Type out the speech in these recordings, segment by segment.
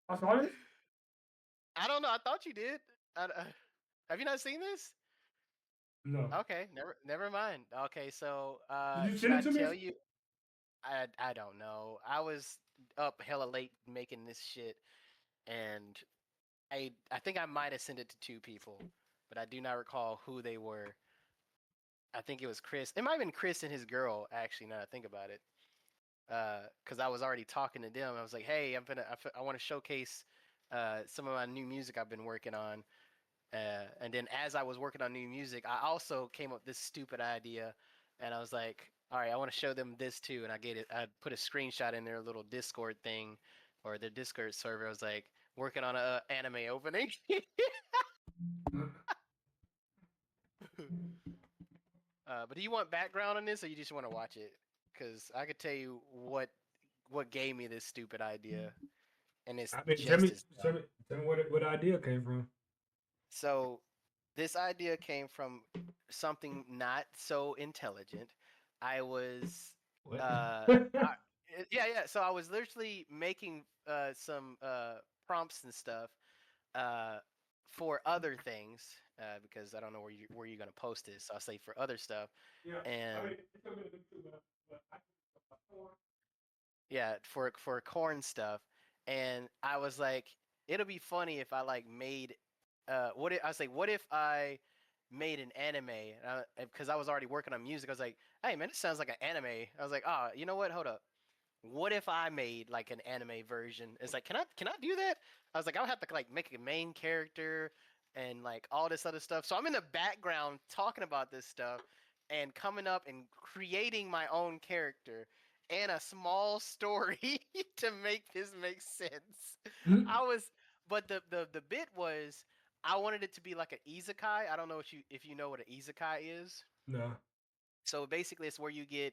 I saw this. I don't know. I thought you did. Have you not seen this? No. Okay, never mind. Okay, so Did you should send I it to me? tell you? I don't know. I was up hella late making this shit, and I think I might have sent it to two people, but I do not recall who they were. I think it was Chris. It might have been Chris and his girl, actually. Now that I think about it, because I was already talking to them. I was like, "Hey, I want to showcase some of my new music I've been working on." And then as I was working on new music, I also came up with this stupid idea, and I was like, "All right, I want to show them this too." And I put a screenshot in their little Discord thing, or their Discord server. I was like, working on a anime opening. But do you want background on this, or you just want to watch it? Because I could tell you what gave me this stupid idea, and it's I mean, just as dumb. tell me what idea came from. So this idea came from something not so intelligent. I was What? I, yeah. So I was literally making some prompts and stuff uh, for other things because I don't know where you're gonna post this. So I'll say for other stuff, Yeah, I and mean, it's a bit too, but I can. yeah, for corn stuff. And I was like, it'll be funny if I like made what if I made an anime, because I was already working on music. I was like, hey man, this sounds like an anime. I was like, oh, you know what, hold up, what if I made like an anime version? It's like, can I do that? I was like, I would have to like make a main character and like all this other stuff. So I'm in the background talking about this stuff and coming up and creating my own character and a small story to make this make sense. I was, but the bit was I wanted it to be like an isekai. I don't know if you know what an isekai is. No. So basically, it's where you get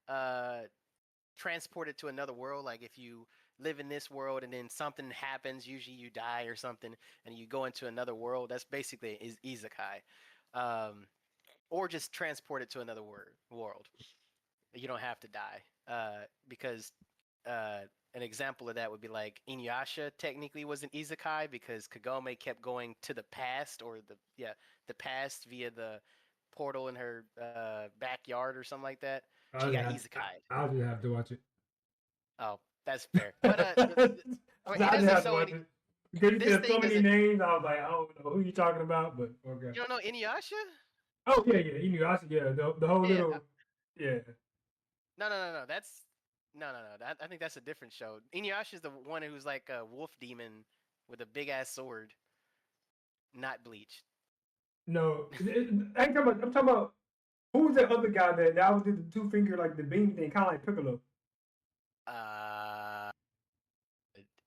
uh transported to another world. Like if you live in this world and then something happens, usually you die or something, and you go into another world. That's basically is isekai, or just transported to another world. You don't have to die, because uh, an example of that would be like Inuyasha technically was an isekai because Kagome kept going to the past or the past via the portal in her backyard or something like that. She I'll got have, isekai. I'll just have to watch it. Oh, that's fair. But I mean, it I just doesn't have to show watch any. it. Because you This said so thing many doesn't. names, I was like, I don't know who you talking about, but okay. You don't know Inuyasha? Oh yeah, yeah, he knew. I said, yeah, the whole Yeah. little, yeah. No. That's no. I think that's a different show. Inuyasha is the one who's like a wolf demon with a big ass sword, not Bleach. No, I ain't talking about. I'm talking about who was that other guy that always did the two finger like the beam thing, kind of like Piccolo. Uh,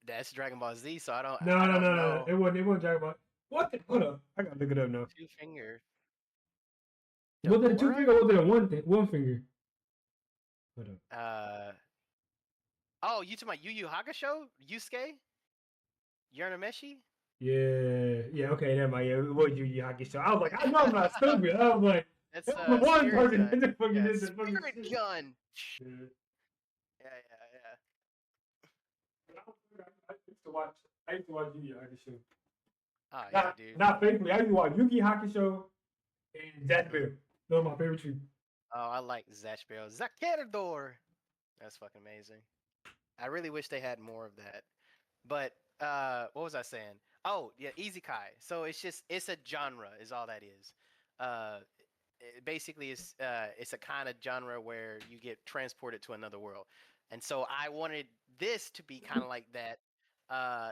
that's Dragon Ball Z, so I No, no, don't no, no. know. It wasn't Dragon Ball. What? Hold up, I gotta look it up now. Two finger Was it a two Dabura? finger? Or was it a one finger? Hold up. Uh oh, you talking about Yu Yu Hakusho? Yusuke? Urameshi? Yeah. Okay, never mind. Yeah, it was Yu Yu Hakusho. I was like, I know I'm not stupid. I was like, That's it was the one Spirit person Gun. that fucking Yeah, did the fucking Spirit shit. Gun. Yeah. Yeah. I used to watch. I used to watch Yu Yu Hakusho. Oh yeah, Not dude. not faithfully. I used to watch Yu Yu Hakusho and Jack Bill. Those are my favorite two. Oh, I like Zatch Bell. Zakerador. That's fucking amazing. I really wish they had more of that. But what was I saying? Oh, yeah, Isekai. So it's a genre is all that is. Basically it's a kind of genre where you get transported to another world. And so I wanted this to be kind of like that.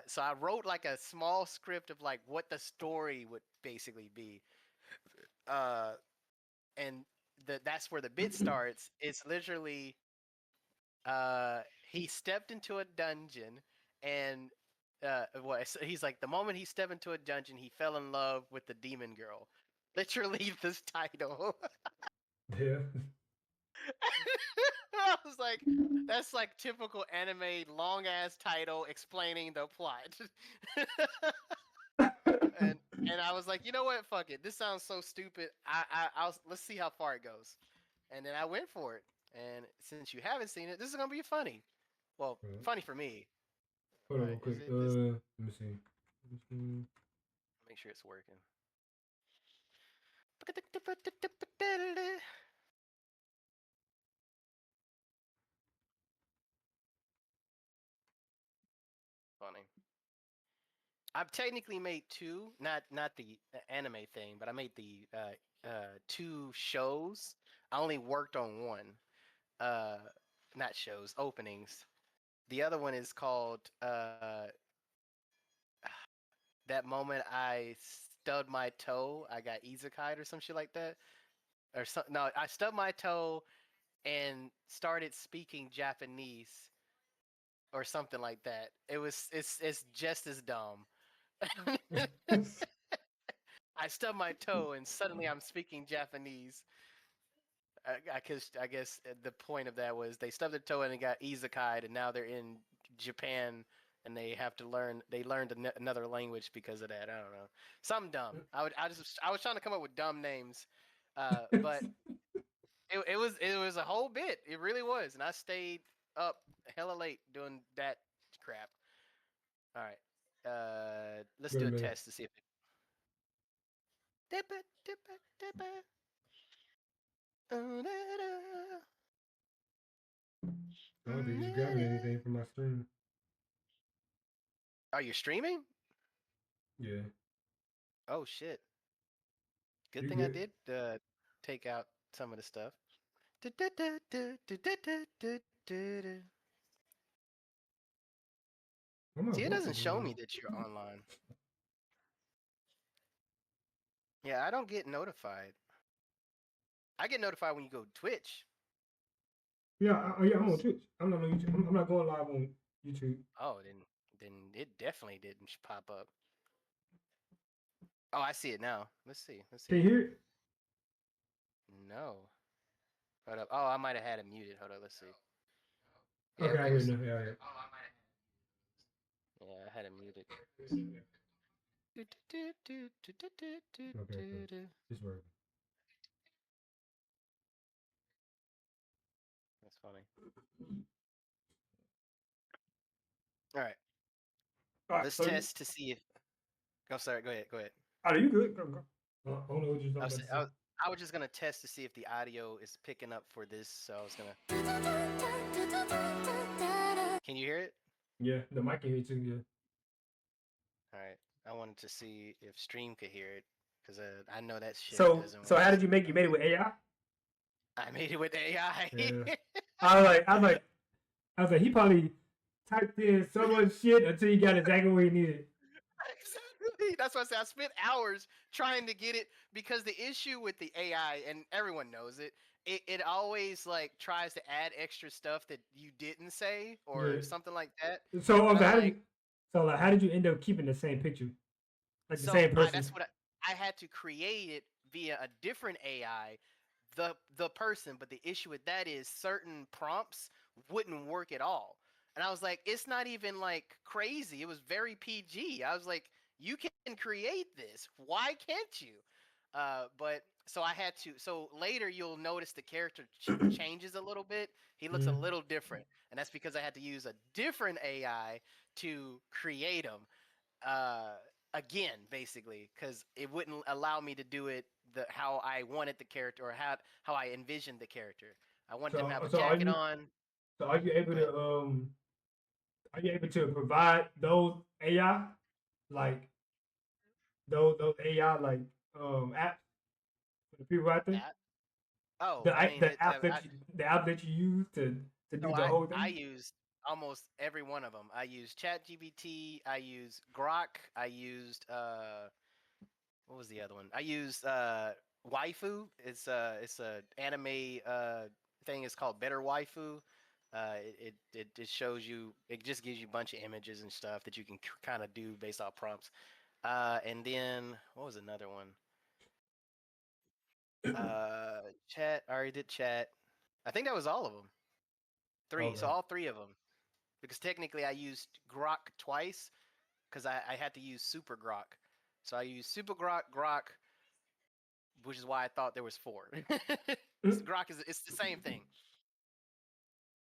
So I wrote like a small script of like what the story would basically be. Uh, and that's where the bit starts. It's literally uh, he stepped into a dungeon and he's like the moment he stepped into a dungeon he fell in love with the demon girl. Literally this title. Yeah. I was like, that's like typical anime long ass title explaining the plot. and and I was like, you know what? Fuck it. This sounds so stupid. Let's see how far it goes. And then I went for it. And since you haven't seen it, this is gonna be funny. Well, funny for me. Hold All on, right, real is quick. it this? Let me see. Let me see. Make sure it's working. Funny. I've technically made two, not the anime thing, but I made the two shows. I only worked on one. Uh, Not shows, openings. The other one is called that moment I stubbed my toe, I got isekai or some shit like that. Or some, no, I stubbed my toe and started speaking Japanese or something like that. It's just as dumb. I stubbed my toe and suddenly I'm speaking Japanese. I guess the point of that was they stubbed their toe and it got isekai, and now they're in Japan and they have to learn. They learned another language because of that. I don't know, something dumb. I was trying to come up with dumb names, but it was a whole bit. It really was, and I stayed up hella late doing that crap. All right, let's Wait a do a minute. test to see if it. Dip it, dip it, dip it. I don't think it's grabbing anything from my stream. Are you streaming? Yeah, Oh shit. Good you thing I good. did take out some of the stuff. Why my See, it voice doesn't is going show me low? that you're online. Yeah, I don't get notified. I get notified when you go to Twitch. Yeah, yeah, I'm on Twitch. I'm not on YouTube. I'm not going live on YouTube. Oh, then it definitely didn't pop up. Oh, I see it now. Let's see. Let's Can see. you hear it? No. Hold up. Oh, I might have had it muted. Hold up. Let's see. Yeah, Okay, I it hear it was. now. Yeah, yeah. Yeah, I had it muted. Okay, okay. It's working. That's funny. All right. All right, Let's so you, test to see if. Oh, sorry. Go ahead. Go ahead. are you good? Go, go. I don't know what you're I talking was, about to I say. was I was just gonna test to see if the audio is picking up for this. So I was gonna. Can you hear it? Yeah, the mic can hear it too. Yeah. All right. I wanted to see if stream could hear it because I know that shit So, doesn't so work. how did you make? You made it with AI? I made it with AI. Yeah. I was like, he probably typed in so much shit until he got exactly what he needed. Exactly. That's why I said I spent hours trying to get it because the issue with the AI, and everyone knows it, it always like tries to add extra stuff that you didn't say or Yeah. something like that. So, And okay, I'm like, how did you end up keeping the same picture, like the so same person? that's what I had to create it via a different AI, the person. But the issue with that is certain prompts wouldn't work at all. And I was like, it's not even like crazy. It was very PG. I was like, you can create this. Why can't you? But so I had to. So later you'll notice the character changes a little bit. He looks a Mm. little different, and that's because I had to use a different AI to create him uh, again, basically, because it wouldn't allow me to do it how I wanted the character or how I envisioned the character. I wanted him to So, have a so are jacket you on. so are you able Go to ahead. are you able to provide those AI, like those AI like apps for the people out there? App. Oh, The I mean, the app that you use to so do the whole I thing. used almost every one of them. I used ChatGPT. I used Grok. I used what was the other one? I used Waifu. It's a anime thing. It's called BetterWaifu. It shows you. It just gives you a bunch of images and stuff that you can kind of do based off prompts. And then what was another one? Chat. I already did chat. I think that was all of them. Three. So Okay. all three of them. Because technically I used Grok twice because I had to use Super Grok. So I used Super Grok, Grok, which is why I thought there was four. Grok is it's the same thing.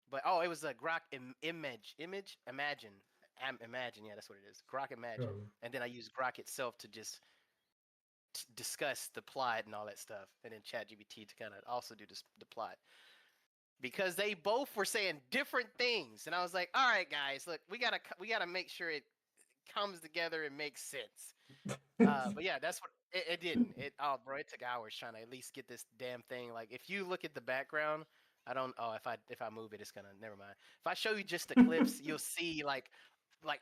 But oh, it was a Grok image, imagine. Imagine, yeah, that's what it is. Grok Imagine, Oh. and then I use Grok itself to just discuss the plot and all that stuff, and then ChatGPT to kind of also do the plot because they both were saying different things, and I was like, all right, guys, look, we gotta make sure it comes together and makes sense. But yeah, that's what it didn't. Bro, it took hours trying to at least get this damn thing. Like, if you look at the background, I don't. Oh, if I move it, it's gonna. Never mind. If I show you just the clips, you'll see like like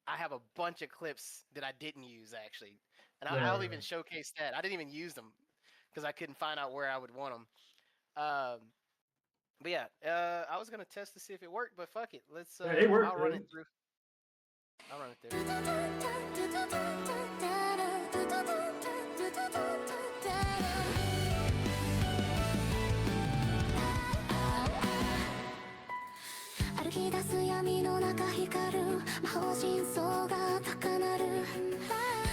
I have a bunch of clips that I didn't use actually, and I'll even Right. showcase that. I didn't even use them because I couldn't find out where I would want them. Um, but yeah, I was gonna test to see if it worked, but fuck it. Let's. Yeah, it I'll worked. run it through. I'll run it through. 歩き出す闇の中光る魔法真相が高鳴る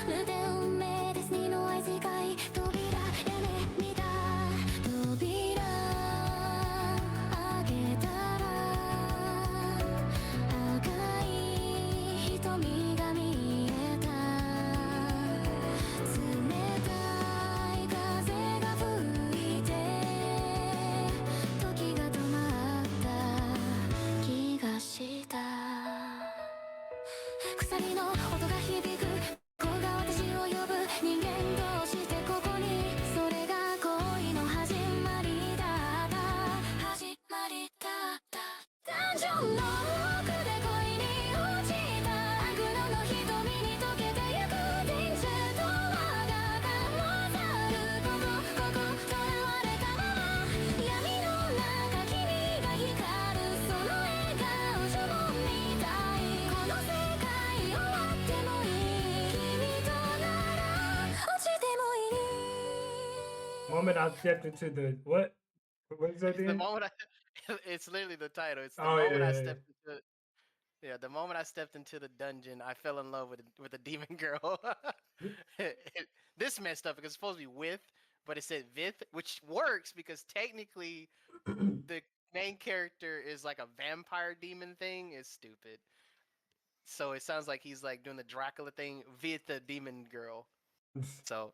無で運命です二の愛世界扉屋根見た扉開けたら赤い瞳が見えた冷たい風が吹いて時が止まった気がした鎖の音が響くここが私を呼ぶ人間どうしてここにそれが恋の始まりだった始まりだったダンジョンの奥で恋に落ちた悪魔の瞳に溶けてゆく人生と我がまざるこ囚われたまま闇の中君が光るその笑顔ショボンみたいこの世界終わってもいい君となら落ちてもいい Moment I stepped into the what? What is that It's the then? moment it's literally the title. It's the Oh yeah, moment I yeah, yeah. stepped into. Yeah, the moment I stepped into the dungeon, I fell in love with a demon girl. This messed up because it's supposed to be with, but it said Vith, which works because technically the main character is like a vampire demon thing. Is stupid. So it sounds like he's like doing the Dracula thing with the demon girl. So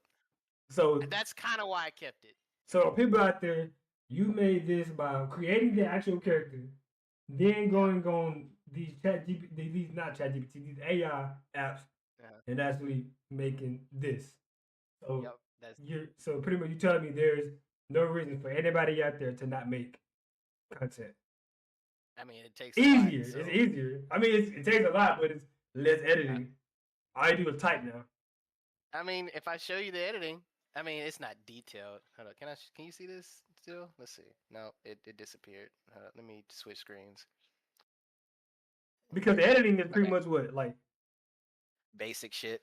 So that's kind of why I kept it. so people out there, you made this by creating the actual character, then Yep. going on these these not chat GPT, these AI apps, Uh-huh. and actually making this. So Yep. That's. so pretty much you telling me there's no reason for anybody out there to not make content. I mean, it takes a lot. Easier. So It's easier. I mean, it takes a lot, but it's less yeah. editing. All you do is type now. I mean, if I show you the editing, I mean, it's not detailed. Hold on, can you see this still? Let's see. No, it disappeared. Hold on, let me switch screens. Because the editing is pretty Okay, much what like basic shit.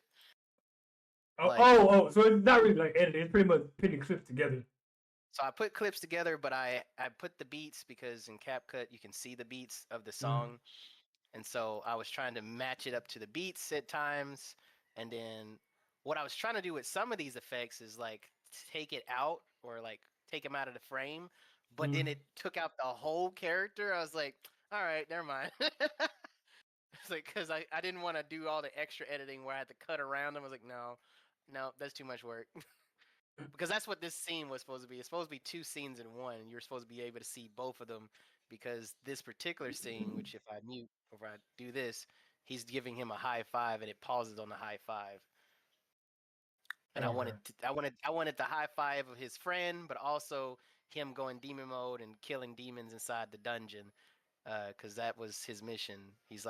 oh Like, oh oh. So it's not really like editing. It's pretty much putting clips together. so I put clips together, but I put the beats because in CapCut you can see the beats of the Mm. song, and so I was trying to match it up to the beats at times, and then what I was trying to do with some of these effects is like take it out or like take them out of the frame, but then Mm. it took out the whole character. I was like, all right, never mind. It's like because I didn't want to do all the extra editing where I had to cut around them. I was like, no, that's too much work. Because that's what this scene was supposed to be. It's supposed to be two scenes in one. And you're supposed to be able to see both of them because this particular scene, which if I mute or if I do this, he's giving him a high five and it pauses on the high five. And Okay. I wanted the high five of his friend, but also him going demon mode and killing demons inside the dungeon, because that was his mission. He's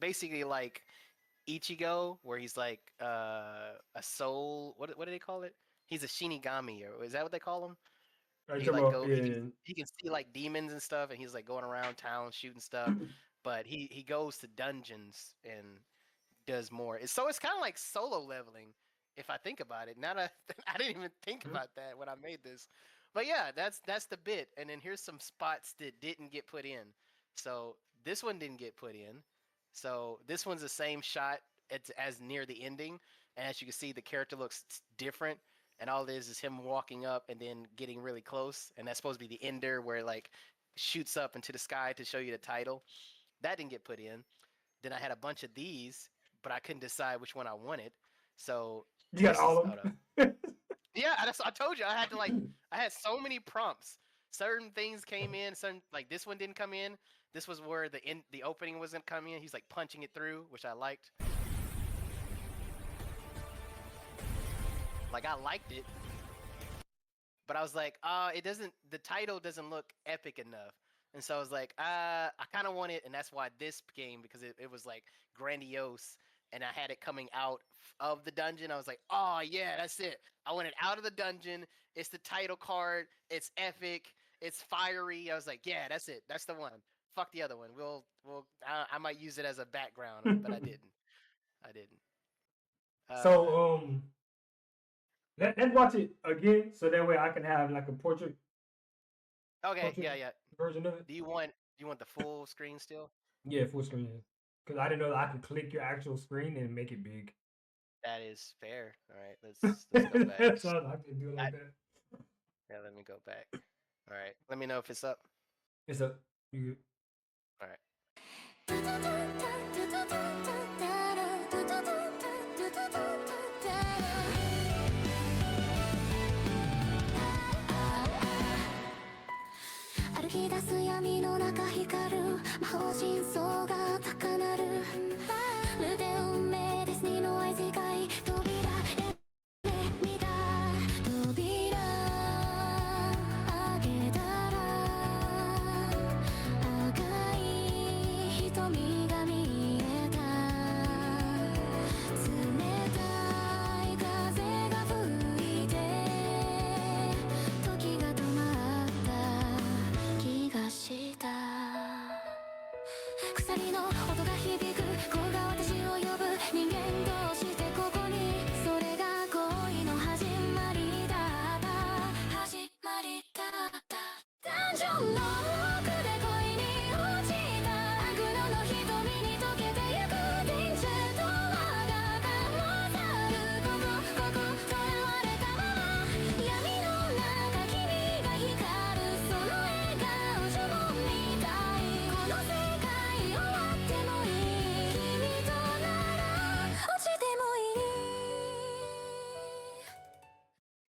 basically like Ichigo, where he's like a soul. What do they call it? He's a Shinigami, or is that what they call him? Are you He talking like about go yeah? he can see like demons and stuff, and he's like going around town shooting stuff. But he goes to dungeons and does more. So it's kind of like solo leveling, if I think about it. Now that I didn't even think about that when I made this, but yeah, that's the bit. And then here's some spots that didn't get put in. So this one didn't get put in. So this one's the same shot as near the ending, and as you can see, the character looks different. And all it is him walking up and then getting really close, and that's supposed to be the ender where it like shoots up into the sky to show you the title. That didn't get put in. Then I had a bunch of these, but I couldn't decide which one I wanted. So You got this is all of hold up. them. Yeah, I told you I had to like I had so many prompts. Certain things came in, certain like this one didn't come in. This was where the opening wasn't coming in. He's like punching it through, which I liked. Like I liked it, but I was like, the title doesn't look epic enough. And so I was like, I kind of want it, and that's why this game, because it was like grandiose, and I had it coming out of the dungeon. I was like, oh yeah, that's it. I want it out of the dungeon. It's the title card. It's epic. It's fiery. I was like, yeah, that's it. That's the one. Fuck the other one. I might use it as a background, but I didn't. I didn't. So let's watch it again, so that way I can have like a portrait Okay, yeah. version of it. Do you want the full screen still? Yeah, full screen. Because I didn't know that I could click your actual screen and make it big. That is fair. All right, let's go back. So I can do it like that. Yeah, let me go back. All right, let me know if it's up. It's up. You good? All right.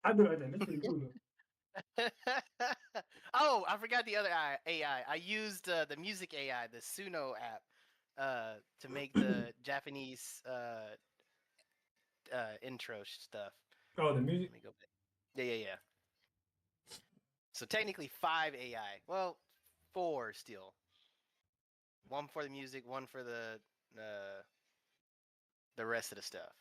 I do it like that. That's pretty cool though. Oh, I forgot the other AI. I used the music AI, the SUNO app, to make the Japanese intro stuff. Oh, the music. Let me go back. Yeah. So technically 5 AI. Well, 4 still. 1 for the music, 1 for the rest of the stuff.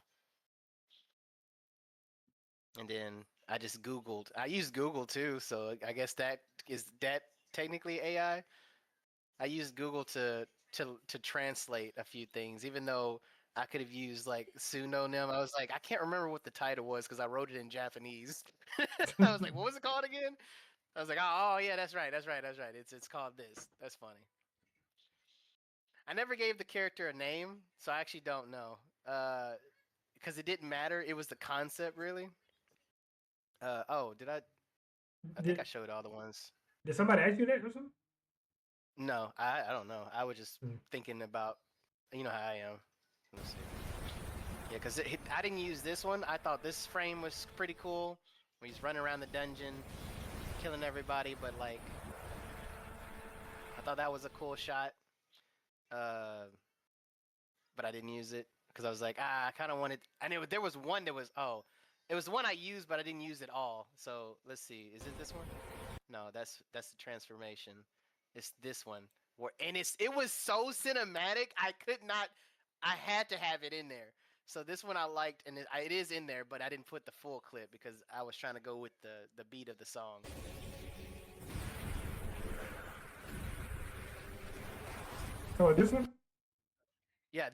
And then I just Googled. I used Google too, so I guess that technically AI. I used Google to translate a few things, even though I could have used like pseudonym. I was like, I can't remember what the title was because I wrote it in Japanese. I was like, what was it called again? I was like, oh yeah, that's right. It's called this. That's funny. I never gave the character a name, so I actually don't know. Because it didn't matter. It was the concept, really. Did I? I think I showed all the ones. Did somebody ask you that or something? No, I don't know. I was just thinking about, you know how I am. Let's see. Yeah, because I didn't use this one. I thought this frame was pretty cool. When he's running around the dungeon, killing everybody, but like, I thought that was a cool shot. But I didn't use it because I was like, I kind of wanted. And there was one that was it was the one I used, but I didn't use it all. So let's see, is it this one? No, that's the transformation. It's this one. It was so cinematic. I had to have it in there. So this one I liked, and it is in there, but I didn't put the full clip because I was trying to go with the beat of the song. Oh, this one? Yeah,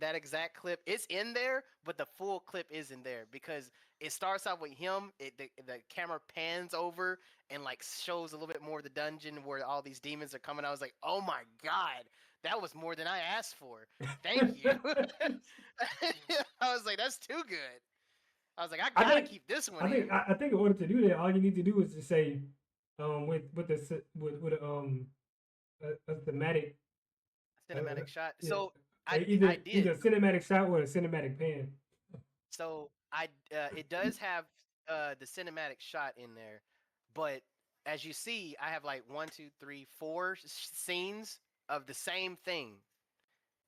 that exact clip, it's in there, but the full clip isn't there because it starts off with him. The camera pans over and like shows a little bit more of the dungeon where all these demons are coming. I was like, oh my god, that was more than I asked for. Thank you. I was like, that's too good. I was like, I gotta keep this one. I think in order to do that, all you need to do is to say, with a thematic cinematic shot. Yeah. So I did. Either a cinematic shot or a cinematic pan. So it does have the cinematic shot in there, but as you see, I have like 1, 2, 3, 4 scenes of the same thing,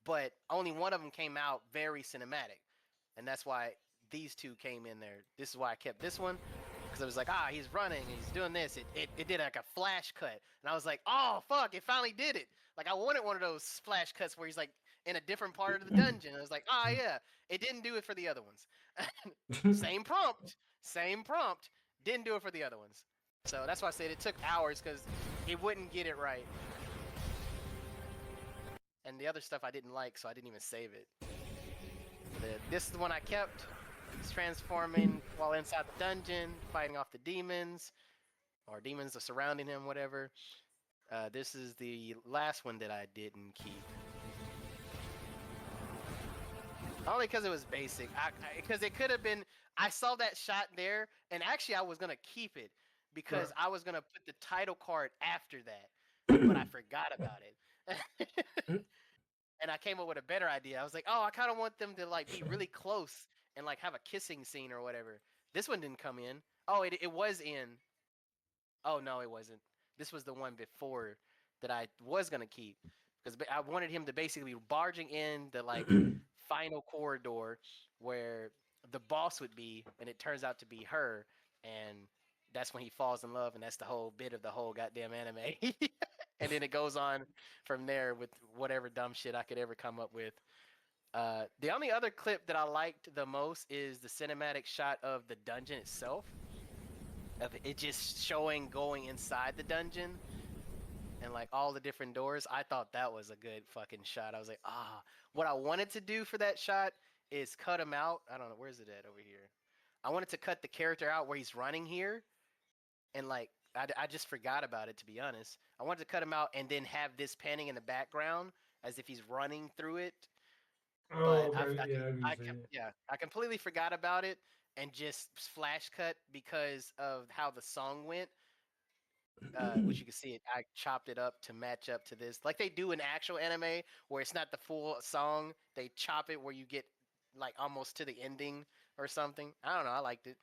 but only one of them came out very cinematic, and that's why these two came in there. This is why I kept this one, because it was like, he's running, he's doing this. It did like a flash cut, and I was like, oh fuck, it finally did it. Like I wanted one of those flash cuts where he's like in a different part of the dungeon. I was like, yeah, it didn't do it for the other ones. Same prompt, didn't do it for the other ones. So that's why I said it took hours because it wouldn't get it right. And the other stuff I didn't like, so I didn't even save it. This is the one I kept. He's transforming while inside the dungeon, fighting off the demons, or demons are surrounding him, whatever. This is the last one that I didn't keep. Only because it was basic. Because it could have been. I saw that shot there, and actually I was gonna keep it because I was gonna put the title card after that, but I forgot about it. And I came up with a better idea. I was like, I kind of want them to like be really close and like have a kissing scene or whatever. This one didn't come in. Oh, it was in. Oh no, it wasn't. This was the one before that I was gonna keep because I wanted him to basically barging in the like final corridor where the boss would be, and it turns out to be her, and that's when he falls in love, and that's the whole bit of the whole goddamn anime. And then it goes on from there with whatever dumb shit I could ever come up with. The only other clip that I liked the most is the cinematic shot of the dungeon itself, of it just showing going inside the dungeon and like all the different doors. I thought that was a good fucking shot. I was like, what I wanted to do for that shot is cut him out. I don't know, where's it at over here? I wanted to cut the character out where he's running here, and like I just forgot about it, to be honest. I wanted to cut him out and then have this panning in the background as if he's running through it. But Okay. I completely forgot about it and just flash cut because of how the song went. Which you can see it. I chopped it up to match up to this, like they do in actual anime, where it's not the full song. They chop it where you get like almost to the ending or something. I don't know. I liked it.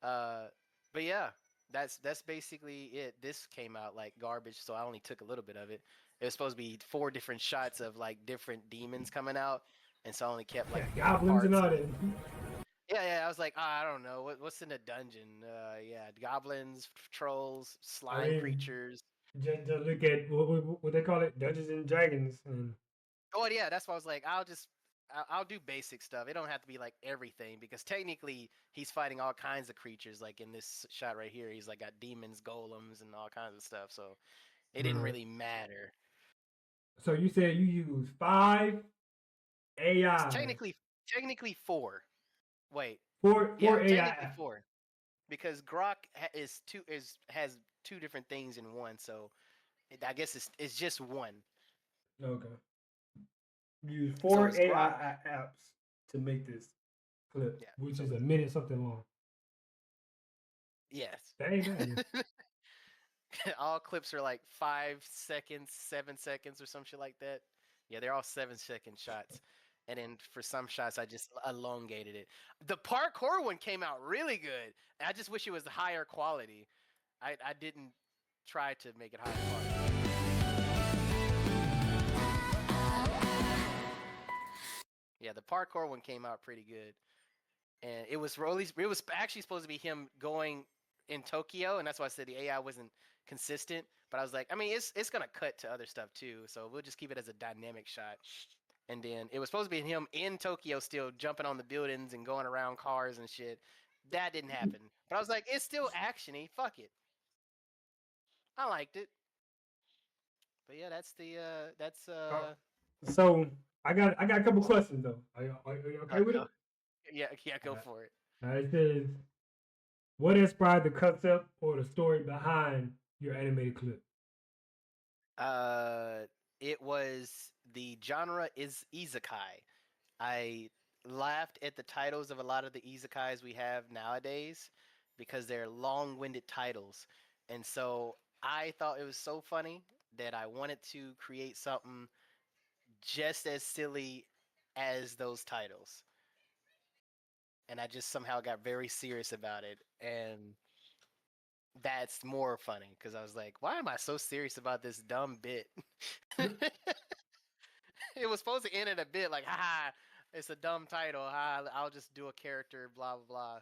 But yeah, that's basically it. This came out like garbage, so I only took a little bit of it. It was supposed to be 4 different shots of like different demons coming out, and so I only kept like 4 goblins and parts all of that. it. Yeah. I was like, I don't know what's in the dungeon. Yeah, goblins, trolls, slime creatures. Just look at what they call it, Dungeons and Dragons, and Oh yeah, that's why I was like, I'll do basic stuff. It don't have to be like everything because technically he's fighting all kinds of creatures. Like in this shot right here, he's like got demons, golems, and all kinds of stuff. So it didn't really matter. So you said you use 5 It's AI, technically 4. Wait, four yeah, technically AI. 4 because GROK has 2 different things in one. So I guess it's just one. Okay. Use So 4 it's GROK. AI apps to make this clip, Yeah, which so is a minute something long. yes. That ain't bad. All clips are like 5 seconds, 7 seconds, or some shit like that. Yeah, they're all 7-second shots. And then for some shots, I just elongated it. The parkour one came out really good. I just wish it was higher quality. I didn't try to make it higher quality. Yeah, the parkour one came out pretty good. And it was actually supposed to be him going in Tokyo, and that's why I said the AI wasn't consistent. But I was like, I mean, it's gonna cut to other stuff too, so we'll just keep it as a dynamic shot. And then it was supposed to be him in Tokyo still jumping on the buildings and going around cars and shit. That didn't happen. But I was like, it's still actiony. Fuck it. I liked it. But yeah, that's So I got a couple questions though. Are you okay with go. it? Yeah, go for it. It says, what inspired the concept or the story behind your animated clip? It was the genre is isekai. I laughed at the titles of a lot of the isekais we have nowadays because they're long-winded titles. And so I thought it was so funny that I wanted to create something just as silly as those titles. And I just somehow got very serious about it. And that's more funny because I was like, why am I so serious about this dumb bit? It was supposed to end in a bit like, haha, it's a dumb title. Ha, I'll just do a character, blah, blah, blah.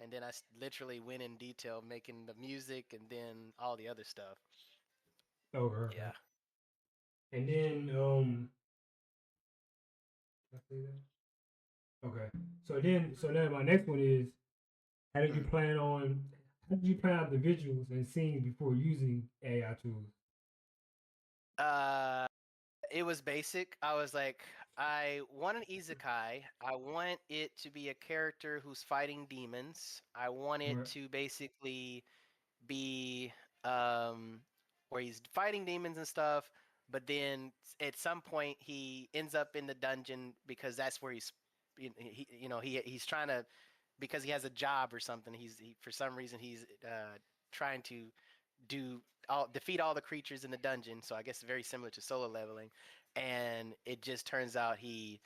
And then I literally went in detail making the music and then all the other stuff. Okay. Yeah. And then did I say that? Okay. So then my next one is how did you Mm. plan on how did you plan out the visuals and scenes before using AI tools? It was basic. I was like, I want an isekai. I want it to be a character who's fighting demons. I want it Right. to basically be um where he's fighting demons and stuff, but then at some point he ends up in the dungeon because that's where he's trying to, because he has a job or something. For some reason he's trying to defeat all the creatures in the dungeon. So I guess very similar to solo leveling, and it just turns out he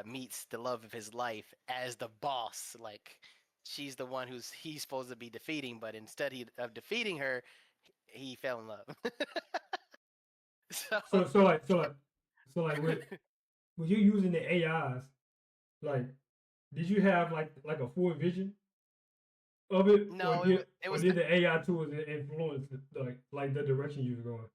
meets the love of his life as the boss. Like she's the one he's supposed to be defeating, but instead of defeating her, he fell in love. So So like with you using the AIs, like did you have like a full vision of it, or no, did it or was did the AI tools influence like the direction you were going?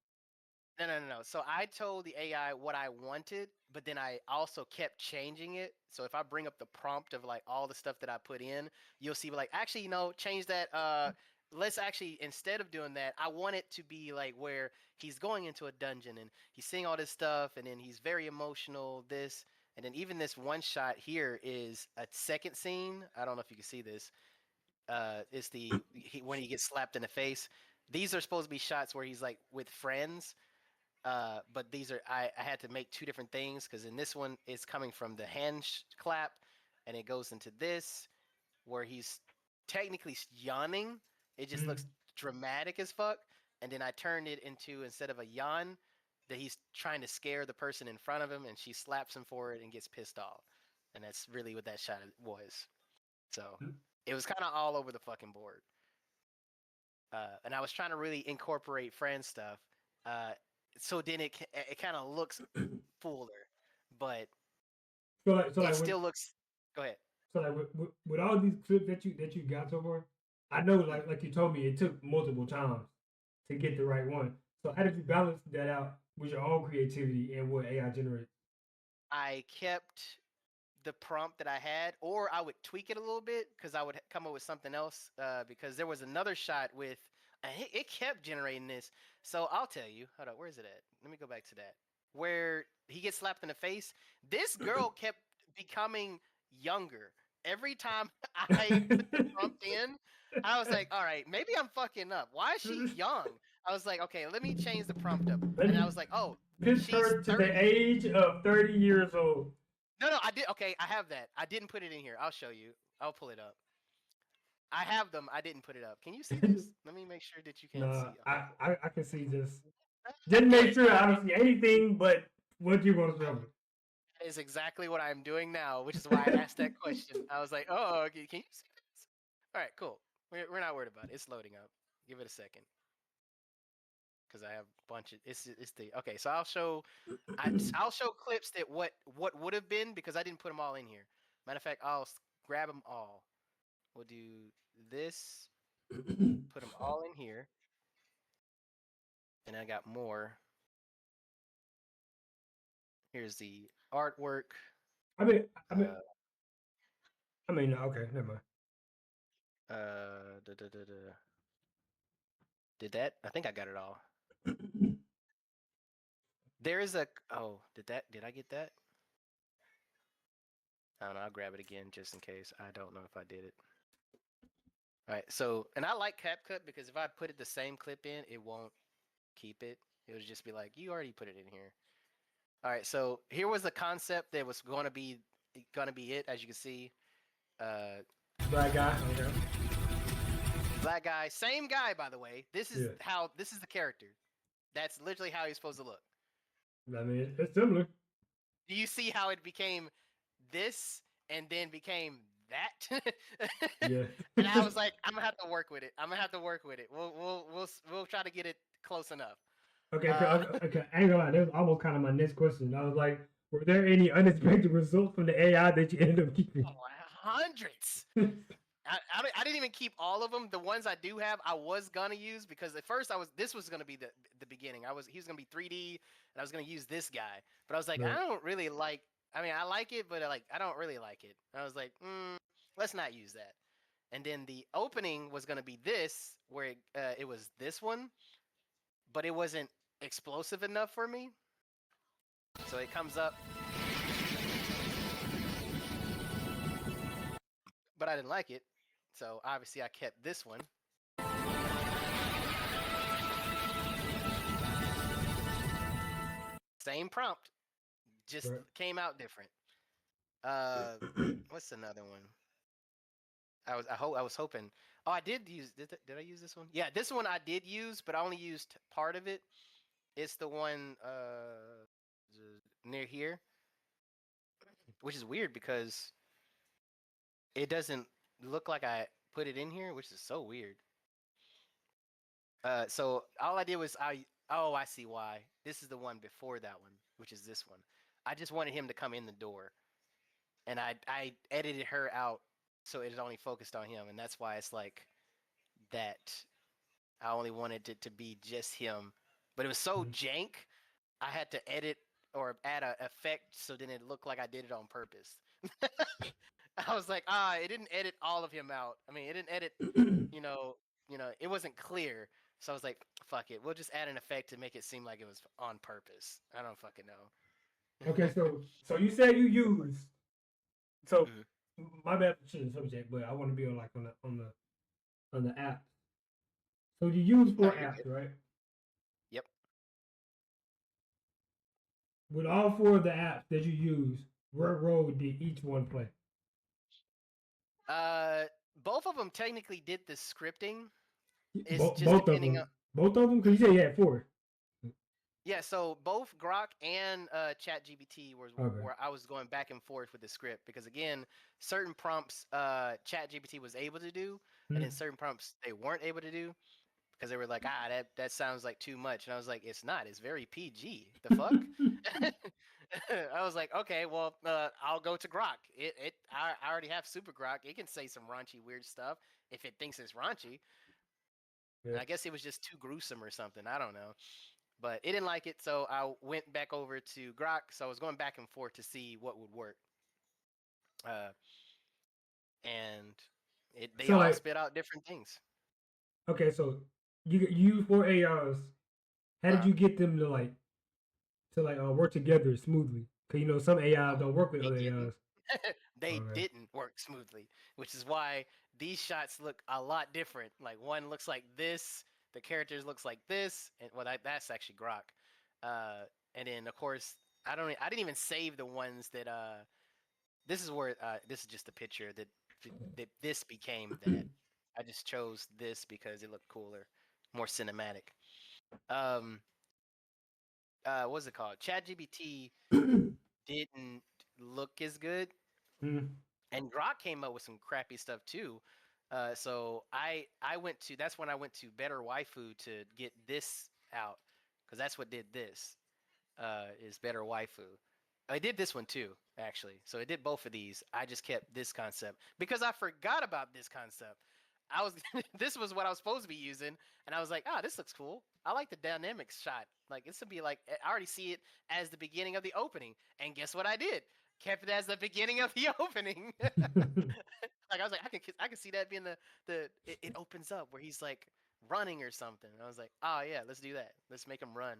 no. So I told the AI what I wanted, but then I also kept changing it. So if I bring up the prompt of like all the stuff that I put in, you'll see like, actually, change that. Let's actually, instead of doing that, I want it to be like where he's going into a dungeon and he's seeing all this stuff, and then he's very emotional. This, and then even this one shot here is a second scene. I don't know if you can see this. It's when he gets slapped in the face. These are supposed to be shots where he's like with friends, but these are I had to make two different things because in this one it's coming from the hand clap, and it goes into this where he's technically yawning. It just looks Mm. dramatic as fuck. And then I turned it into, instead of a yawn, that he's trying to scare the person in front of him, and she slaps him for it and gets pissed off. And that's really what that shot was. So it was kind of all over the fucking board. And I was trying to really incorporate friend stuff. Uh, so then it kind of looks fuller, but So like so it like with still looks. Go ahead. so like with all these clips that you got so far, I know like you told me it took multiple times to get the right one. So how did you balance that out with your own creativity and what AI generates? I kept the prompt that I had, or I would tweak it a little bit because I would come up with something else. Because there was another shot with, it kept generating this. So I'll tell you. Hold on, where's it at? Let me go back to that. Where he gets slapped in the face. This girl kept becoming younger every time I put the prompt in. I was like, all right, maybe I'm fucking up. Why is she young? I was like, okay, let me change the prompt up. Let And I me was like, oh, pitch she's her to the 30. age of 30 years old. No, I did. Okay, I have that. I didn't put it in here. I'll show you. I'll pull it up. I have them. I didn't put it up. Can you see this? Let me make sure that you can Nah, see. Okay, cool. I can see just make sure I don't see anything but what you're gonna show me. That is exactly what I'm doing now, which is why I asked that question. I was like, oh, okay, can you see this? All right, cool. We're not worried about it. It's loading up. Give it a second. Because I have a bunch of it's the okay. So I'll show clips that what would have been, because I didn't put them all in here. Matter of fact, I'll grab them all. We'll do this. Put them all in here, and I got more. Here's the artwork. I mean, I mean, Uh, okay, never mind. da, da, da, da. Did that? I think I got it all. There is a. Oh, did I get that? I don't know. I'll grab it again just in case. I don't know if I did it. All right. So, and I like CapCut because if I put it the same clip in, it won't keep it. It would just be like, you already put it in here. All right. So here was the concept that was going to be it. As you can see, Black guy. Okay. black guy, same guy, by the way. This is Yeah. this is the character. That's literally how he's supposed to look. I mean, it's similar. Do you see how it became this and then became that. Yeah. And I was like, I'm gonna have to work with it. I'm gonna have to work with it. We'll try to get it close enough. Okay, Uh, okay. I ain't gonna lie. That was almost kind of my next question. I was like, were there any unexpected results from the AI that you ended up keeping? hundreds. I didn't even keep all of them. The ones I do have, I was gonna use because at first this was gonna be the beginning. He was gonna be 3D, and I was gonna use this guy. But I was like, I Right. don't really like. I mean, I like it, but I don't really like it. And I was like, let's not use that. And then the opening was gonna be this, where it was this one, but it wasn't explosive enough for me. So it comes up, but I didn't like it. So obviously I kept this one. Same prompt, just Right. came out different. What's another one? I was hoping. Oh, I did use. Did I use this one? Yeah, this one I did use, but I only used part of it. It's the one near here, which is weird because it doesn't look like I put it in here, which is so weird. So all I did was I see why. This is the one before that one, which is this one. I just wanted him to come in the door, and I edited her out so it only focused on him, and that's why it's like that. I only wanted it to be just him, but it was so jank. I had to edit or add an effect so then it looked like I did it on purpose. I was like, it didn't edit all of him out. I mean, it didn't edit, you know, it wasn't clear. So I was like, fuck it, we'll just add an effect to make it seem like it was on purpose. I don't fucking know. Okay, so you said you use. So Mhm. my bad for the subject, but I want to be on like on the app. So you use No, 4 you're apps, good. right? Yep. With all 4 of the apps that you use, what role did each one play? Uh, both of them technically did the scripting. It's Both just both of depending them. on. Both of them? Because you said you had 4. Yeah, so both Grok and ChatGPT Okay. where I was going back and forth with the script because again, certain prompts ChatGPT was able to do, and then Hmm. certain prompts they weren't able to do because they were like, that sounds like too much, and I was like, it's not. It's very PG. The fuck. I was like, okay, well, I'll go to Grok. I already have Super Grok. It can say some raunchy, weird stuff if it thinks it's raunchy. Yeah. And I guess it was just too gruesome or something. I don't know. But it didn't like it, so I went back over to Grok. So I was going back and forth to see what would work. Uh, and they So all like, spit out different things. okay, so you use 4 AIs. How did Uh, you get them to work together smoothly? Because some AIs don't work with they other didn't. AIs. They Okay. didn't work smoothly, which is why these shots look a lot different. Like one looks like this, the characters looks like this, and well, that's actually Grok. And then of course, I didn't even save the ones that this is where this is just a picture that this became that. I just chose this because it looked cooler, more cinematic. Um, what's it called? ChatGPT didn't look as good, Mm. and Grok came up with some crappy stuff too. So I went to that's when I went to Better Waifu to get this out because that's what did this. Is Better Waifu. I did this one too, actually. So I did both of these. I just kept this concept because I forgot about this concept. I was this was what I was supposed to be using, and I was like, this looks cool. I like the dynamics shot. Like this would be like I already see it as the beginning of the opening. And guess what I did? Kept it as the beginning of the opening. Like I was like, I can see that being it opens up where he's like running or something. And I was like, oh yeah, let's do that. Let's make him run.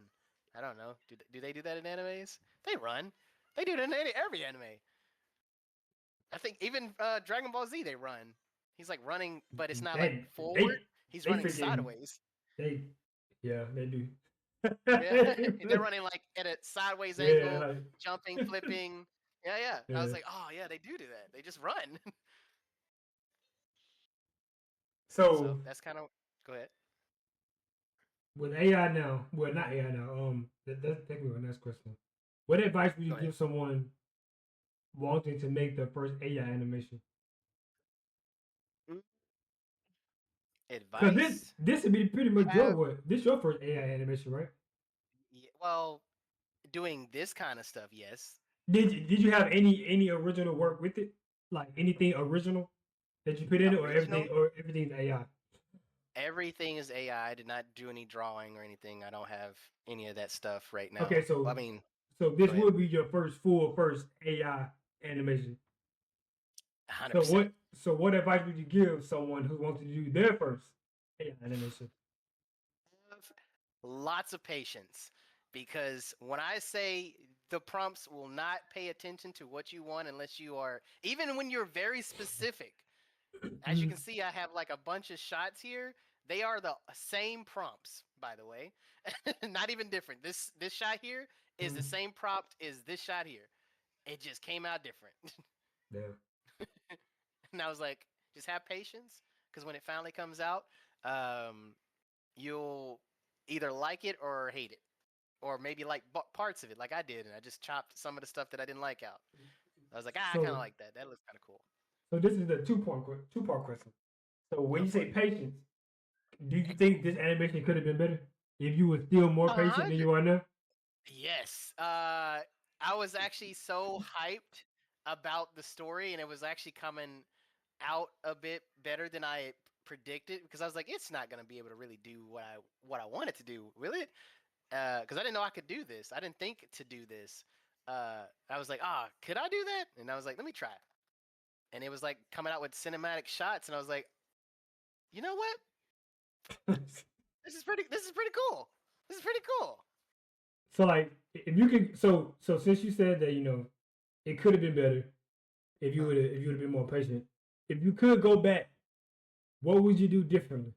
I don't know. Do they do that in animes? They run. They do it in every anime. I think even Dragon Ball Z they run. He's like running, but it's not like they forward. they He's they running freaking sideways. they yeah they do. Yeah, they're running like at a sideways Yeah, angle, like, jumping, flipping. Yeah, yeah. I yeah. was like, oh yeah, they do that. They just run. So So that's kind of. Go ahead. with AI now, well, not AI now. That's take me to the next question. What advice would you Go ahead. give someone wanting to make the first AI animation? Mm, Because Advice? this would be pretty much your Have what? This your first AI animation, right? well, doing this kind of stuff, yes. Did you have any original work with it? Like anything original that you put in it, Original? or everything's AI? Everything is AI. I did not do any drawing or anything. I don't have any of that stuff right Okay, now. Well, I so mean, this go ahead. would be your first AI animation. So 100%. what advice would you give someone who wants to do their first AI animation? Have lots of patience because when I say the prompts will not pay attention to what you want unless you are, even when you're very specific. As you can see, I have like a bunch of shots here. They are the same prompts, by the way. Not even different. This shot here is the same prompt as this shot here. It just came out different. Yeah. And I was like, just have patience because when it finally comes out, um, you'll either like it or hate it, or maybe like parts of it, like I did, and I just chopped some of the stuff that I didn't like out. I was like, I kind of So like that. That looks kind of cool. this is the two part question. So when Go you for say it. patience, do you think this animation could have been better if you were still more patient than 100. you are now? Yes. I was actually so hyped about the story, and it was actually coming out a bit better than I predicted because I was like, it's not gonna be able to really do what I want it to do, will it? Because I didn't know I could do this. I didn't think to do this. I was like, could I do that? And I was like, let me try. And it was like coming out with cinematic shots, and I was like, you know what? This is pretty cool. This is pretty cool. So like if you could, so since you said that it could have been better if you would have been more patient. If you could go back, what would you do differently?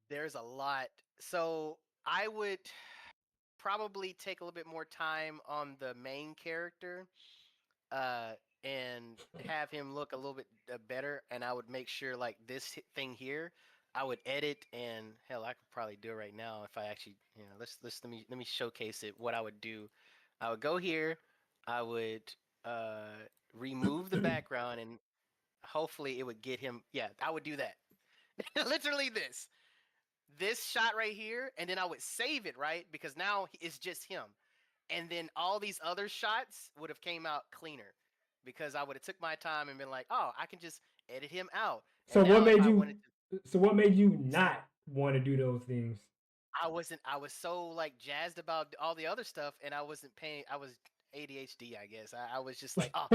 There's a lot. So I would probably take a little bit more time on the main character, uh, and have him look a little bit better. And I would make sure like this thing here, I would edit, and hell, I could probably do it right now if I actually, let me showcase it. What I would do, I would go here, I would uh remove the background, and hopefully it would get him. Yeah, I would do that. Literally this shot right here, and then I would save it, right? Because now it's just him. And then all these other shots would have came out cleaner because I would have took my time and been like, "Oh, I can just edit him out." So And what now if made I you wanted to, not want to do those things? I was so like jazzed about all the other stuff, and I wasn't paying. I was ADHD, I guess. I was just like, oh,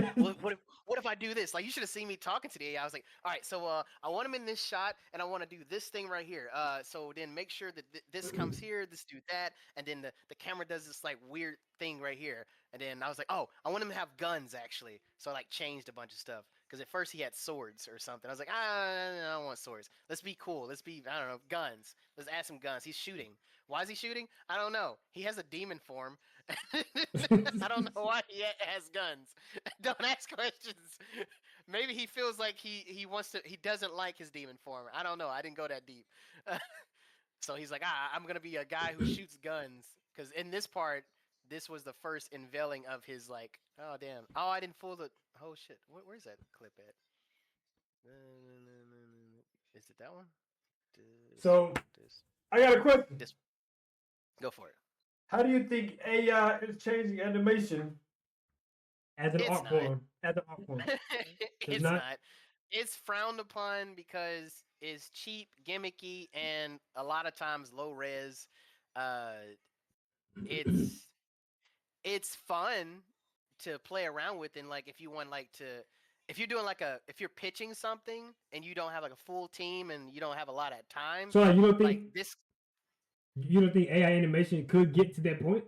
what if I do this? Like, you should have seen me talking to the AI. I was like, all right, so I want him in this shot, and I want to do this thing right here. So then make sure that this comes here, this do that, and then the camera does this like weird thing right here. And then I was like, oh, I want him to have guns actually. So I like changed a bunch of stuff because at first he had swords or something. I was like, I don't want swords. Let's be cool. Let's be, I don't know, guns. Let's add some guns. He's shooting. Why is he shooting? I don't know. He has a demon form. I don't know why he has guns. Don't ask questions. Maybe he feels like he wants to. He doesn't like his demon form. I don't know. I didn't go that deep. So he's like, I'm gonna be a guy who shoots guns. Because in this part, this was the first unveiling of his like. Oh damn. Oh, I didn't fool the. Oh shit. Where's that clip at? Is it that one? So This. I got a question. This. Go for it. How do you think AI is changing animation as an It's art not. form? As an art form, it's It's not. not. It's frowned upon because it's cheap, gimmicky, and a lot of times low res. Uh, it's it's fun to play around with, and like if you want like to, if you're doing like if you're pitching something and you don't have like a full team and you don't have a lot of time, So like, like this. you don't think AI animation could get to that point?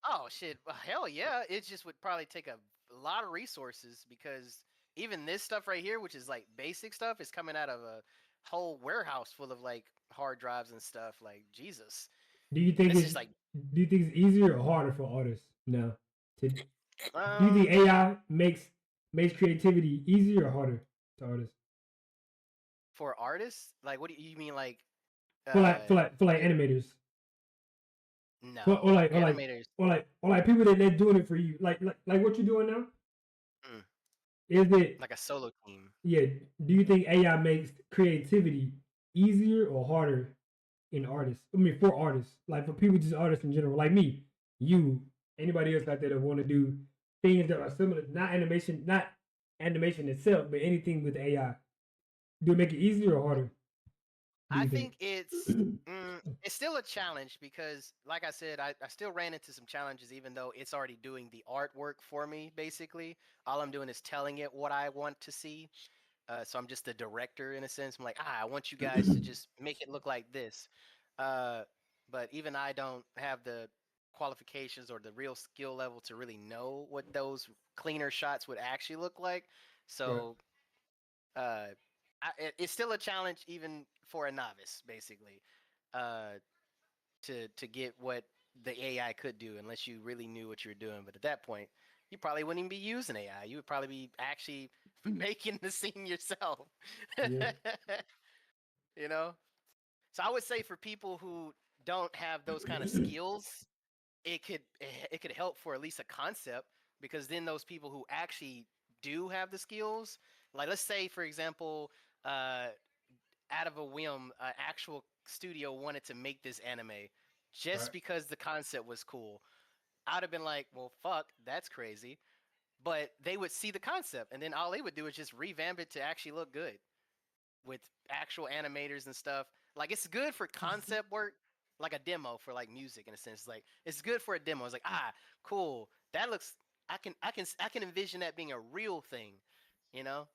Oh shit! Well, hell yeah! It just would probably take a lot of resources because even this stuff right here, which is like basic stuff, is coming out of a whole warehouse full of like hard drives and stuff. Like Jesus, Do you and think this it's is like easier or harder for artists now? Do you think um AI makes creativity easier or harder to artists? for artists. Like, what do you mean? Like, For like it, animators, or, no or like animators. people that they're doing it for you, like what you're doing now. Is it like a solo team. yeah? Do you think AI makes creativity easier or harder in artists? I mean, for artists, like for people, just artists in general, like me, you, anybody else out there that want to do things that are similar, not animation itself, but anything with AI. Do it make it easier or harder? Do I you think? think it's still a challenge because, like I said, I still ran into some challenges, even though it's already doing the artwork for me. Basically, all I'm doing is telling it what I want to see. So I'm just the director in a sense. I'm like, I want you guys to just make it look like this. Uh, but even I don't have the qualifications or the real skill level to really know what those cleaner shots would actually look like. Right. So uh, it's still a challenge even for a novice, basically, uh, to get what the AI could do, unless you really knew what you were doing. But at that point, you probably wouldn't even be using AI. You would probably be actually making the scene yourself. Yeah. You know. So I would say for people who don't have those kind of skills, it could help for at least a concept, because then those people who actually do have the skills, like let's say for example, uh, out of a whim, an actual studio wanted to make this anime just Right. because the concept was cool. I'd have been like, well, fuck, that's crazy. But they would see the concept, and then all they would do is just revamp it to actually look good with actual animators and stuff. Like it's good for concept work, like a demo for like music in a sense. Like it's good for a demo. It's like cool. That looks. I can envision that being a real thing. You know.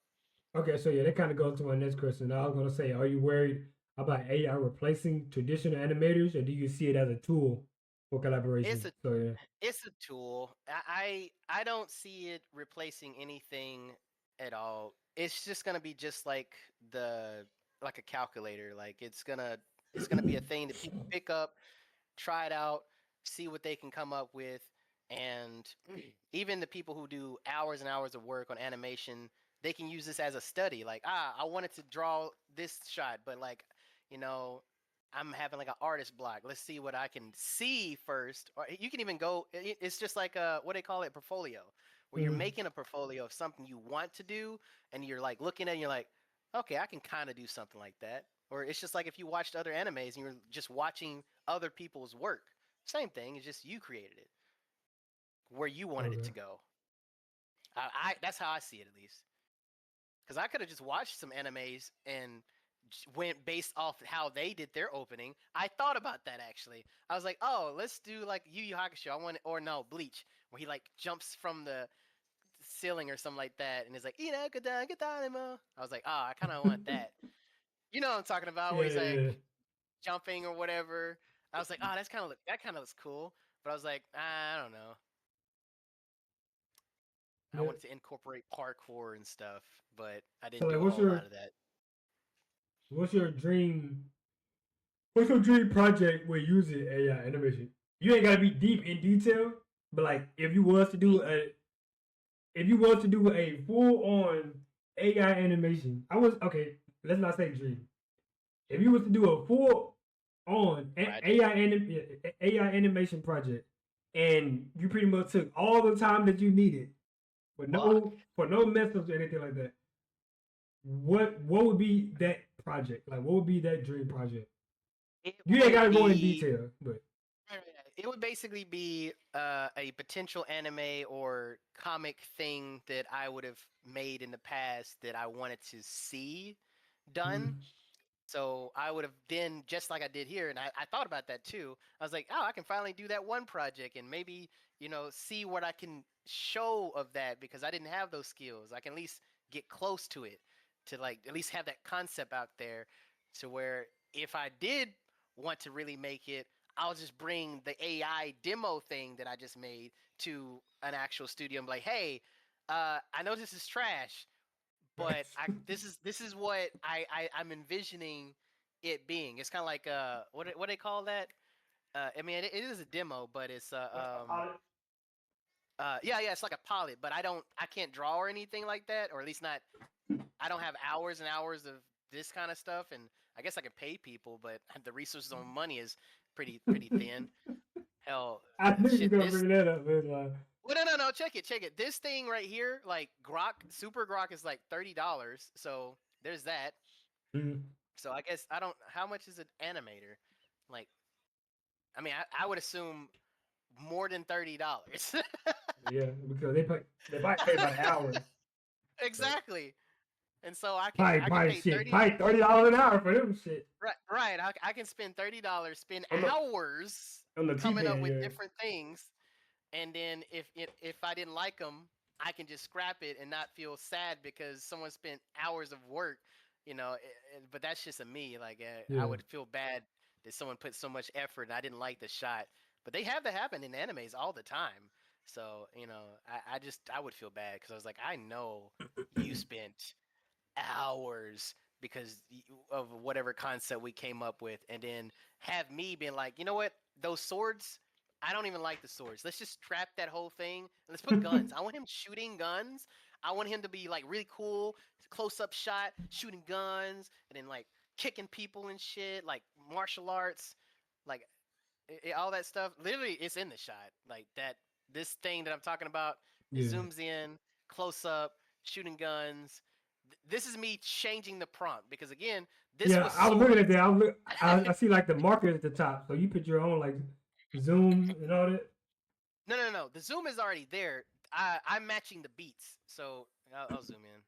Okay, so yeah, that kind of goes to my next question. I was gonna say, are you worried about AI replacing traditional animators, or do you see it as a tool for It's collaboration? a So yeah. it's a tool. I don't see it replacing anything at all. It's just gonna be just like the like a calculator. Like it's gonna be a thing that people pick up, try it out, see what they can come up with, and even the people who do hours and hours of work on animation, they can use this as a study. Like, I wanted to draw this shot, but like, you know, I'm having like an artist block. Let's see what I can see first. Or you can even go. It's just like what they call it, portfolio, where you're Mm. making a portfolio of something you want to do, and you're like looking at it and you're like, okay, I can kind of do something like that. Or it's just like if you watched other animes and you're just watching other people's work. Same thing. It's just you created it where you wanted it Okay. to go. I that's how I see it at least. Because I could have just watched some animes and went based off how they did their opening. I thought about that actually. I was like, oh, let's do like Yu Yu Hakusho. I want, or no, Bleach, where he like jumps from the ceiling or something like that, and it's like, I was like, oh, I kind of want that. You know what I'm talking about? Where Yeah, he's like yeah, jumping or whatever. I was like, oh, that kind of looks cool. But I was like, I don't know. I yeah. wanted to incorporate parkour and stuff, but I So didn't like, do a what's whole lot your of that. what's your dream? What's your dream project where using AI animation? You ain't gotta be deep in detail, but like, if you was to do a full on AI animation, I was okay. Let's not say dream. If you was to do a full on Project. AI animation project, and you pretty much took all the time that you needed Fuck. for no mess ups or anything like that, what would be that project? Like, what would be that dream project? It You ain't would gotta go in be. detail, but It would basically be a potential anime or comic thing that I would have made in the past that I wanted to see done. mm, So I would have then, just like I did here, and I thought about that too. I was like, oh, I can finally do that one project and maybe, see what I can show of that, because I didn't have those skills. I can at least get close to it, to like at least have that concept out there, to where if I did want to really make it, I'll just bring the AI demo thing that I just made to an actual studio and be like, hey, I know this is trash, but this is what I'm envisioning it being. It's kind of like what do they call that? I mean it is a demo, but it's yeah, it's like a pilot, but I can't draw or anything like that, or at least not. I don't have hours and hours of this kind of stuff, and I guess I can pay people, but the resources on money is pretty thin. Hell, I knew you were shit, gonna this bring that up, man. Well, no. Check it. This thing right here, like Grok, Super Grok is like $30. So there's that. Mhm. So I guess I don't. How much is an animator? Like, I mean, I would assume more than $30. Yeah, because they might pay by the hour. But Exactly. And so I can probably pay shit, 30. probably $30 an hour for them shit Right. I can spend $30, spend on the hours on the T coming up pen. with Yeah, different things, and then if I didn't like them, I can just scrap it and not feel sad because someone spent hours of work. But that's just a me. Like I yeah, would feel bad that someone put so much effort and I didn't like the shot. But they have that happen in animes all the time. So I would feel bad because I was like, I know you spent hours because of whatever concept we came up with, and then have me being like, you know what, those swords, I don't even like the swords. Let's just scrap that whole thing and let's put guns. I want him shooting guns. I want him to be like really cool, close up shot, shooting guns, and then like kicking people and shit, like martial arts, like all that stuff. Literally, it's in the shot. Like that, this thing that I'm talking about, it yeah, zooms in, close up, shooting guns. This is me changing the prompt because again, this yeah. was I was looking at swords. that. I see like the marker at the top, so you put your own like zoom and all that. No. The zoom is already there. I'm matching the beats, so I'll zoom in.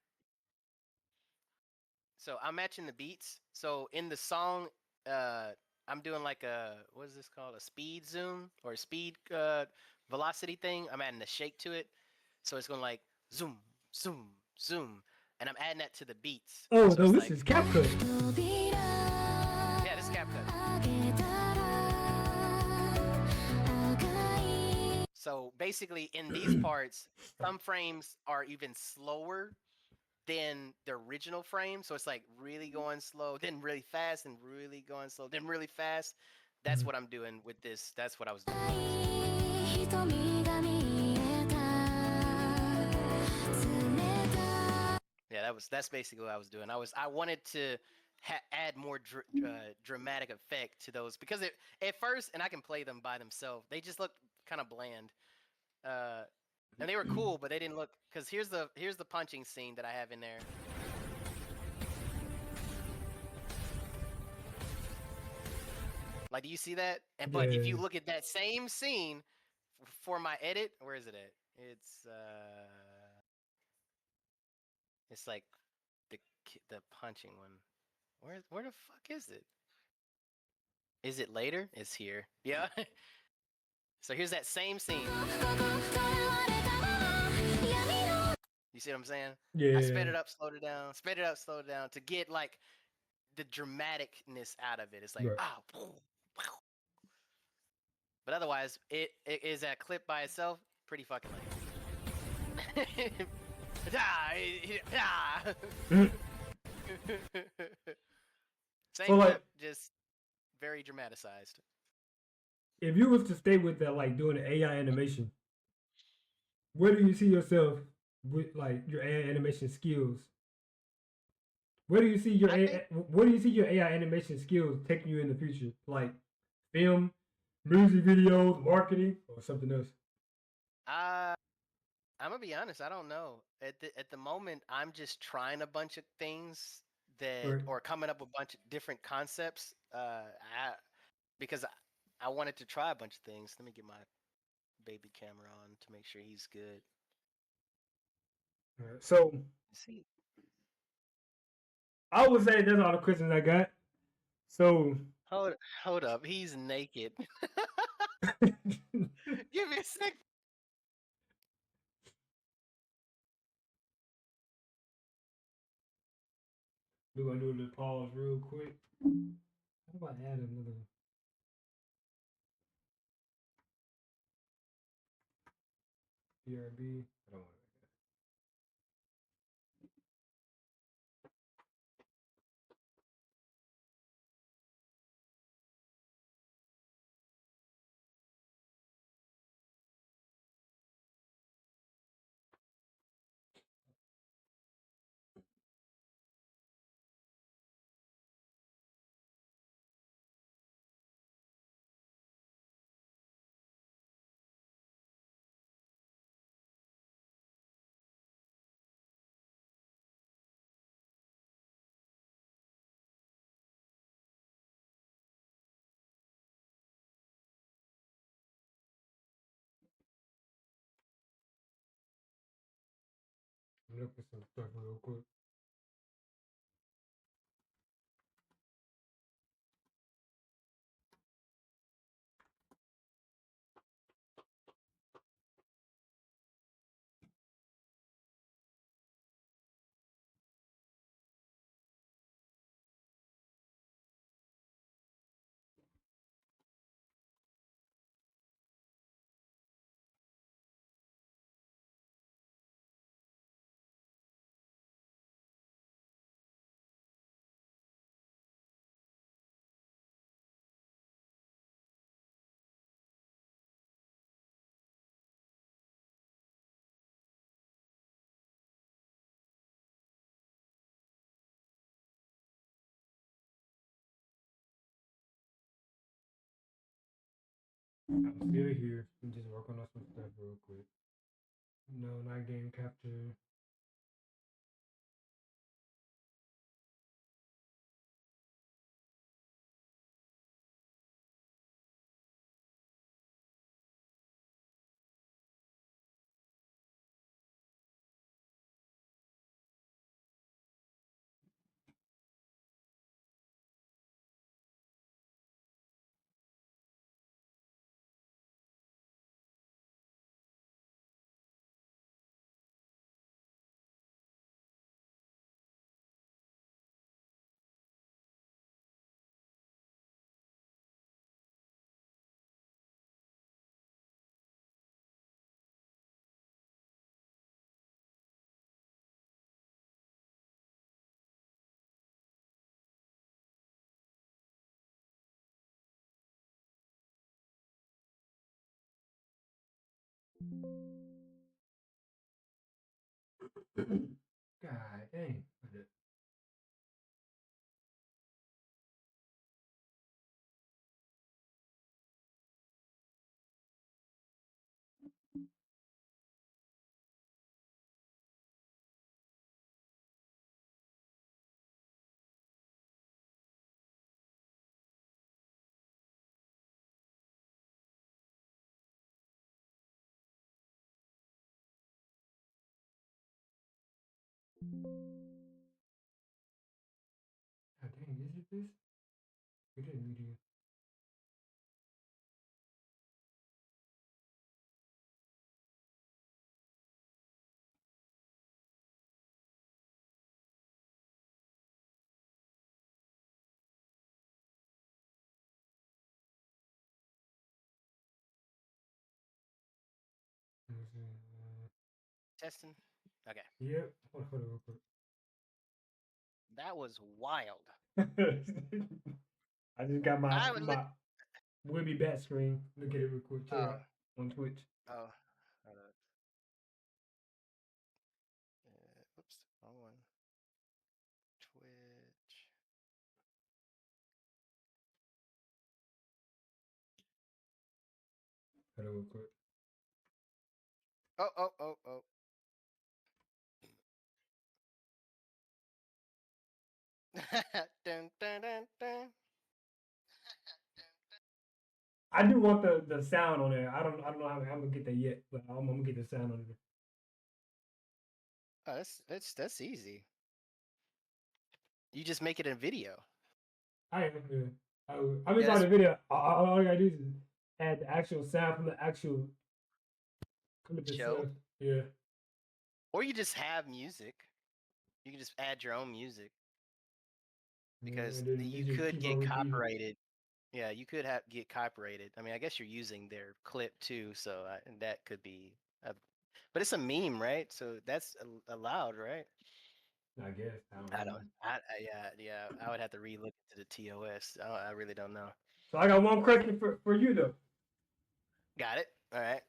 So I'm matching the beats. So in the song, uh, I'm doing like a, what is this called? A speed zoom or a speed velocity thing. I'm adding a shake to it, so it's going like zoom, zoom, zoom, and I'm adding that to the beats. Oh So no, it's this like, is CapCut. yeah, this is CapCut. So basically, in these parts, some frames are even slower than the original frame. So it's like really going slow, then really fast, and really going slow, then really fast. That's Mhm. what I'm doing with this. That's what I was doing with this. Yeah, that's basically what I was doing. I wanted to add more dramatic effect to those because at first, and I can play them by themselves. They just look kind of bland, uh, and they were cool, but they didn't look. Because here's the punching scene that I have in there. Like, do you see that? But if Yeah, you look at that same scene for my edit, where is it at? It's like the punching one. Where the fuck is it? Is it later? It's here. Yeah. So here's that same scene. You see what I'm saying? I sped yeah, it up, slowed it down, sped it up, slowed it down to get like the dramaticness out of it. It's like right. but otherwise, it is that clip by itself pretty fucking lame. So Same like, clip, just very dramatized. if you was to stay with that, like doing the AI animation, where do you see yourself with like your AI animation skills? Where do you see your I think where do you see your AI animation skills taking you in the future? Like film, music videos, marketing, or something else? uh, I'm gonna be honest. I don't know. At the moment, I'm just trying a bunch of things that, Right. or coming up with a bunch of different concepts. Because I wanted to try a bunch of things. Let me get my baby camera on to make sure he's good. Alright. So See, I would say that's all the questions I got. So hold hold up, he's naked. Give me a sec. we're gonna do a little pause real quick. How about add another BRB? I don't want I'm looking at some stuff real quick. I'm still here. I'm just working on some stuff real quick. No, not game capture. God dang. God dang, is it this? We didn't media. Let me see. Testing. Okay. Yep. Hold on real quick. That was wild. I just got my I would my Webby bat screen. Look at it real quick. Check it Oh, out on Twitch. oh. Oops, wrong one. Twitch. Hold on real quick. Oh. Dun, dun, dun, dun. I do want the sound on there. I don't know how I'm gonna get that yet, but I'm gonna get the sound on there. Oh, that's easy. You just make it a video. I am good. I'm Yeah, inside the video. All I gotta do is add the actual sound from the actual clip show. itself. Yeah. Or you just have music. You can just add your own music because And then you just could keep on get repeating. copyrighted. Yeah, you could get copyrighted. I mean, I guess you're using their clip too, so that could be. But it's a meme, right? So that's allowed, right? I guess. I don't. Yeah. I would have to relook into the TOS. I really don't know. So I got one question for you though. Got it. All right.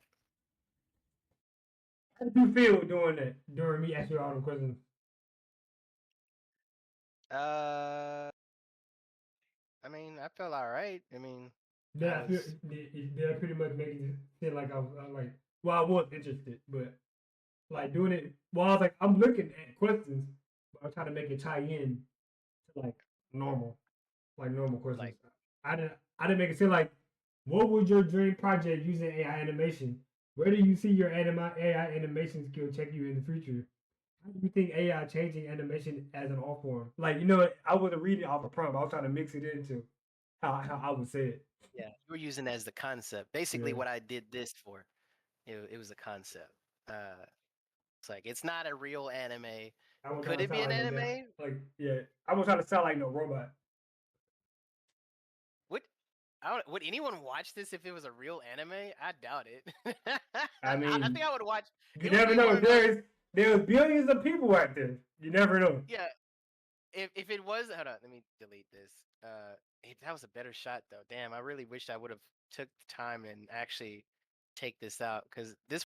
How did you feel doing that during me asking you all the questions? I mean, I felt all right. I mean, Did I I feel was. did I pretty much make it feel like I was like, well, I was interested, but like doing it, well, I was like, I'm looking at questions, but I'm trying to make it tie in to normal, like normal questions. Like, I didn't make it seem like, what would your dream project using AI animation? Where do you see your AI animation skill take you in the future? How do you think AI changing animation as an art form? Like, you know, I wasn't reading off a prompt. I was trying to mix it into how I would say it. Yeah, you were using it as the concept. Basically, Yeah. what I did this for, it was a concept. It's like it's not a real anime. I was trying Could to it be sound an like no damn, anime? like, yeah. I was trying to sound like no robot. Would would anyone watch this if it was a real anime? I doubt it. I I mean, think I would watch. you It would never be one know. of those. There's billions of people out there. You never know. Yeah, if it was, hold on, let me delete this. That was a better shot though. Damn, I really wish I would have took the time and actually take this out because this